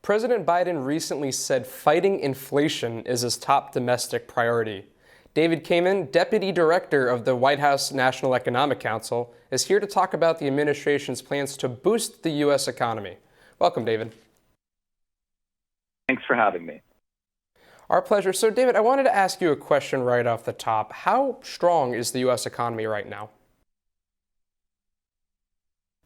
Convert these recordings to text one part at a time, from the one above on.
President Biden recently said fighting inflation is his top domestic priority. David Kamin, Deputy Director of the White House National Economic Council, is here to talk about the administration's plans to boost the U.S. economy. Welcome, David. Thanks for having me. Our pleasure. So, David, I wanted to ask you a question right off the top. How strong is the U.S. economy right now?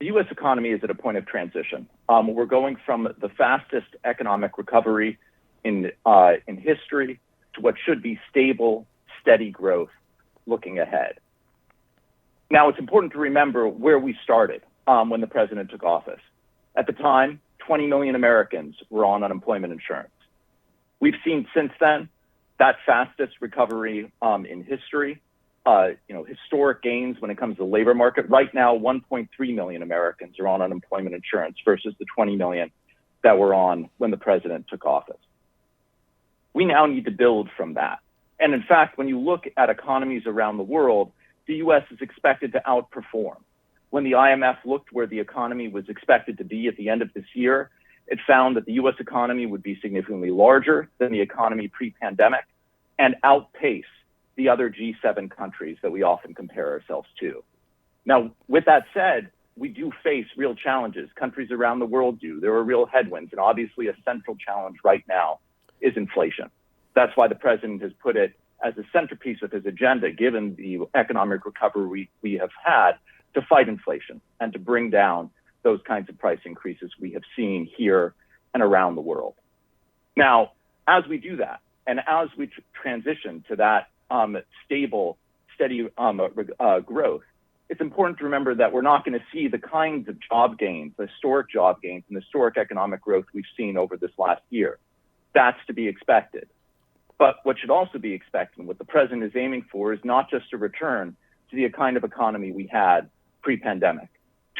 The U.S. economy is at a point of transition. We're going from the fastest economic recovery in history to what should be stable, steady growth looking ahead. Now, it's important to remember where we started when the president took office. At the time, 20 million Americans were on unemployment insurance. We've seen since then that fastest recovery in history, historic gains when it comes to the labor market. Right now, 1.3 million Americans are on unemployment insurance versus the 20 million that were on when the president took office. We now need to build from that. And in fact, when you look at economies around the world, the U.S. is expected to outperform. When the IMF looked where the economy was expected to be at the end of this year, it found that the U.S. economy would be significantly larger than the economy pre-pandemic and outpace the other G7 countries that we often compare ourselves to. Now, with that said, we do face real challenges. Countries around the world do. There are real headwinds, and obviously a central challenge right now is inflation. That's why the president has put it as a centerpiece of his agenda, given the economic recovery we have had, to fight inflation and to bring down those kinds of price increases we have seen here and around the world. Now, as we do that, and as we transition to that stable, steady growth, it's important to remember that we're not going to see the kinds of job gains, the historic job gains, and historic economic growth we've seen over this last year. That's to be expected. But what should also be expected, and what the president is aiming for, is not just a return to the kind of economy we had pre-pandemic.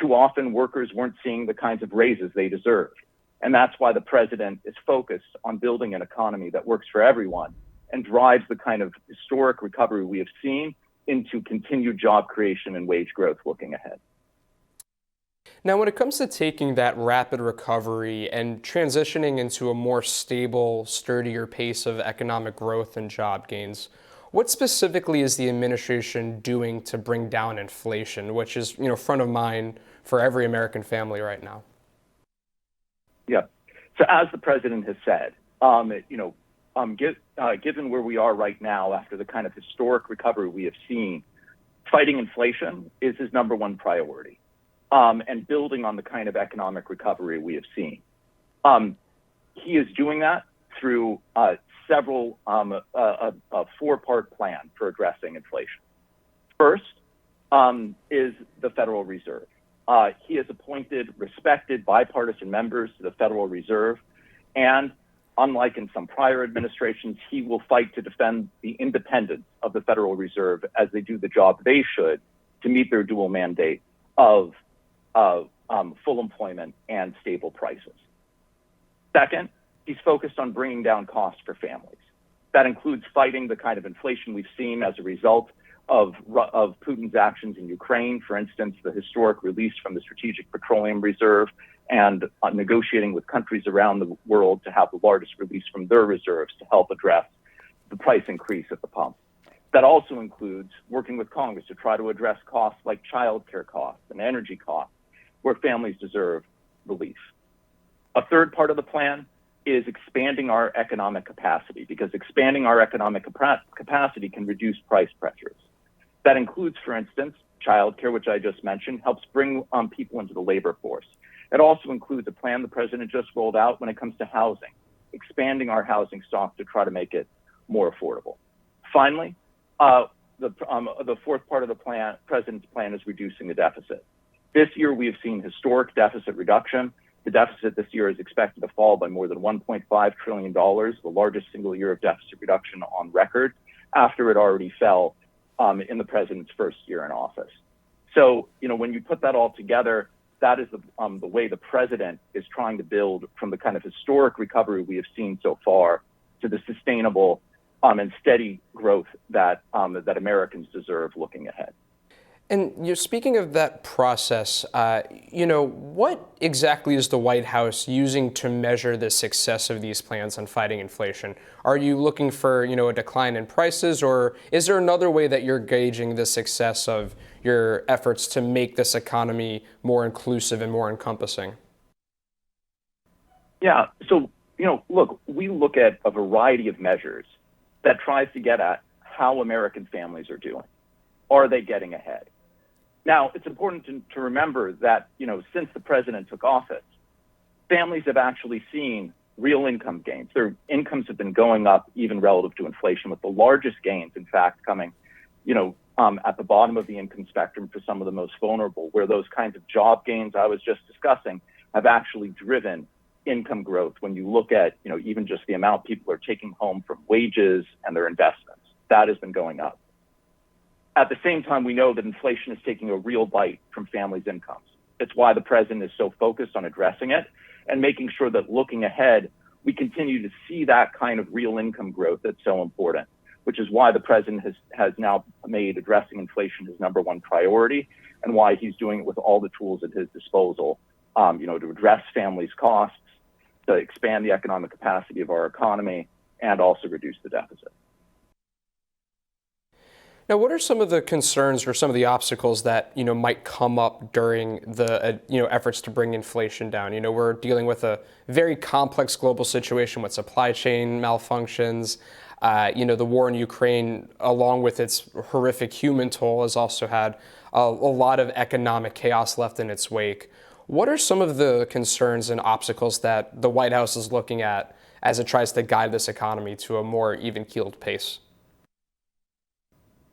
Too often, workers weren't seeing the kinds of raises they deserved. And that's why the president is focused on building an economy that works for everyone and drives the kind of historic recovery we have seen into continued job creation and wage growth looking ahead. Now, when it comes to taking that rapid recovery and transitioning into a more stable, sturdier pace of economic growth and job gains, what specifically is the administration doing to bring down inflation, which is, front of mind for every American family right now? Yeah. So as the president has said, given where we are right now after the kind of historic recovery we have seen, fighting inflation is his number one priority, and building on the kind of economic recovery we have seen. He is doing that through a four-part plan for addressing inflation. First is the Federal Reserve. He has appointed respected bipartisan members to the Federal Reserve, and unlike in some prior administrations, he will fight to defend the independence of the Federal Reserve as they do the job they should to meet their dual mandate of full employment and stable prices. Second, he's focused on bringing down costs for families. That includes fighting the kind of inflation we've seen as a result of Putin's actions in Ukraine, for instance, the historic release from the Strategic Petroleum Reserve, and negotiating with countries around the world to have the largest release from their reserves to help address the price increase at the pump. That also includes working with Congress to try to address costs like childcare costs and energy costs, where families deserve relief. A third part of the plan is expanding our economic capacity, because expanding our economic capacity can reduce price pressures. That includes, for instance, childcare, which I just mentioned, helps bring people into the labor force. It also includes a plan the president just rolled out when it comes to housing, expanding our housing stock to try to make it more affordable. Finally, the fourth part of the president's plan is reducing the deficit. This year, we have seen historic deficit reduction. The deficit this year is expected to fall by more than $1.5 trillion, the largest single year of deficit reduction on record, after it already fell in the president's first year in office. So, when you put that all together, that is the way the president is trying to build from the kind of historic recovery we have seen so far to the sustainable and steady growth that Americans deserve looking ahead. And you're speaking of that process, what exactly is the White House using to measure the success of these plans on fighting inflation? Are you looking for, a decline in prices, or is there another way that you're gauging the success of your efforts to make this economy more inclusive and more encompassing? Yeah. So, look, we look at a variety of measures that tries to get at how American families are doing. Are they getting ahead? Now, it's important to remember that, since the president took office, families have actually seen real income gains. Their incomes have been going up even relative to inflation, with the largest gains, in fact, coming, at the bottom of the income spectrum for some of the most vulnerable, where those kinds of job gains I was just discussing have actually driven income growth. When you look at, even just the amount people are taking home from wages and their investments, that has been going up. At the same time, we know that inflation is taking a real bite from families' incomes. It's why the president is so focused on addressing it and making sure that looking ahead, we continue to see that kind of real income growth that's so important, which is why the president has now made addressing inflation his number one priority, and why he's doing it with all the tools at his disposal, to address families' costs, to expand the economic capacity of our economy, and also reduce the deficit. Now, what are some of the concerns or some of the obstacles that might come up during the efforts to bring inflation down? We're dealing with a very complex global situation with supply chain malfunctions. The war in Ukraine, along with its horrific human toll, has also had a lot of economic chaos left in its wake. What are some of the concerns and obstacles that the White House is looking at as it tries to guide this economy to a more even-keeled pace?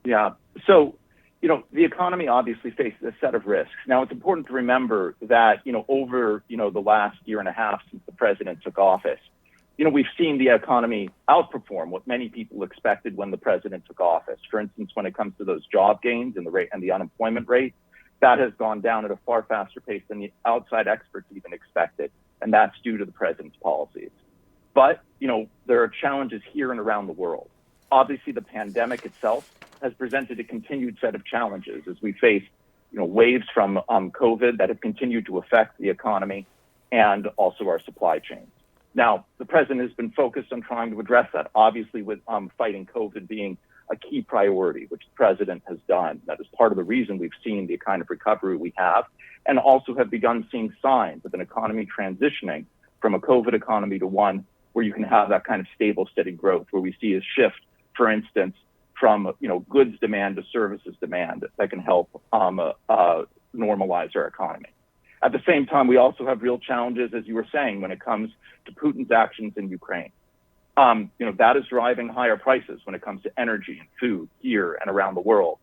Yeah. So, the economy obviously faces a set of risks. Now, it's important to remember that, over, the last year and a half since the president took office, we've seen the economy outperform what many people expected when the president took office. For instance, when it comes to those job gains and the unemployment rate, that has gone down at a far faster pace than the outside experts even expected. And that's due to the president's policies. But, there are challenges here and around the world. Obviously, the pandemic itself has presented a continued set of challenges as we face, waves from COVID that have continued to affect the economy and also our supply chains. Now, the president has been focused on trying to address that, obviously with fighting COVID being a key priority, which the president has done. That is part of the reason we've seen the kind of recovery we have, and also have begun seeing signs of an economy transitioning from a COVID economy to one where you can have that kind of stable, steady growth, where we see a shift, for instance, from goods demand to services demand that can help normalize our economy. At the same time, we also have real challenges, as you were saying, when it comes to Putin's actions in Ukraine. That is driving higher prices when it comes to energy and food here and around the world.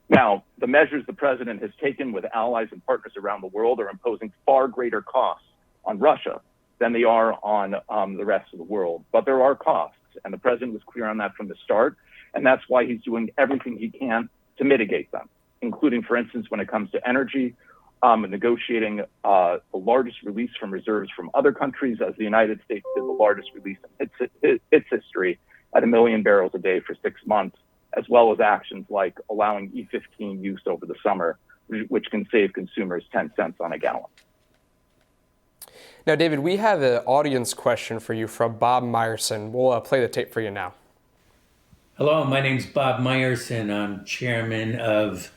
Now, the measures the president has taken with allies and partners around the world are imposing far greater costs on Russia than they are on the rest of the world. But there are costs, and the president was clear on that from the start. And that's why he's doing everything he can to mitigate them, including, for instance, when it comes to energy, negotiating the largest release from reserves from other countries, as the United States did the largest release in its history at 1 million barrels a day for 6 months, as well as actions like allowing E15 use over the summer, which can save consumers 10 cents on a gallon. Now, David, we have an audience question for you from Bob Meyerson. We'll play the tape for you now. Hello, my name's Bob Meyerson. I'm chairman of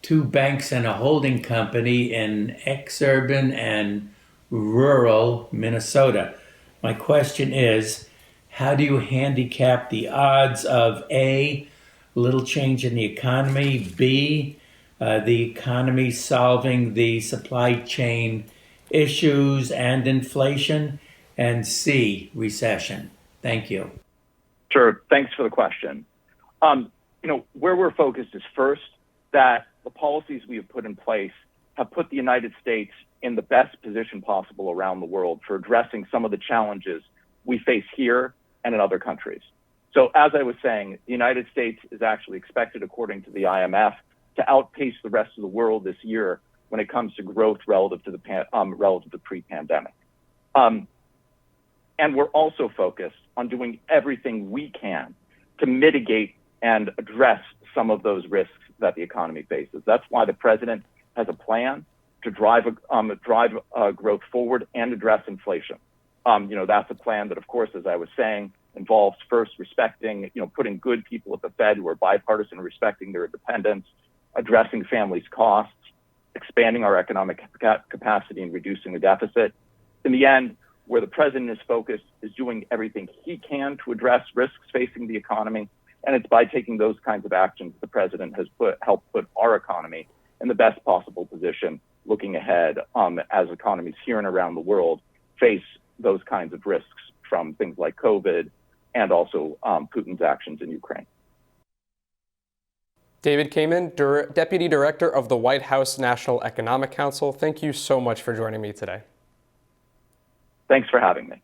2 banks and a holding company in exurban and rural Minnesota. My question is, how do you handicap the odds of A, little change in the economy, B, the economy solving the supply chain issues and inflation, and C, recession? Thank you. Sure. Thanks for the question. Where we're focused is first that the policies we have put in place have put the United States in the best position possible around the world for addressing some of the challenges we face here and in other countries. So as I was saying, the United States is actually expected, according to the IMF, to outpace the rest of the world this year when it comes to growth relative to pre-pandemic. And we're also focused on doing everything we can to mitigate and address some of those risks that the economy faces. That's why the president has a plan to drive growth forward and address inflation. That's a plan that, of course, as I was saying, involves first respecting, putting good people at the Fed who are bipartisan, respecting their independence, addressing families' costs, expanding our economic capacity and reducing the deficit. In the end, where the president is focused is doing everything he can to address risks facing the economy. And it's by taking those kinds of actions the president has helped put our economy in the best possible position looking ahead as economies here and around the world face those kinds of risks from things like COVID and also Putin's actions in Ukraine. David Kamin, Deputy Director of the White House National Economic Council, thank you so much for joining me today. Thanks for having me.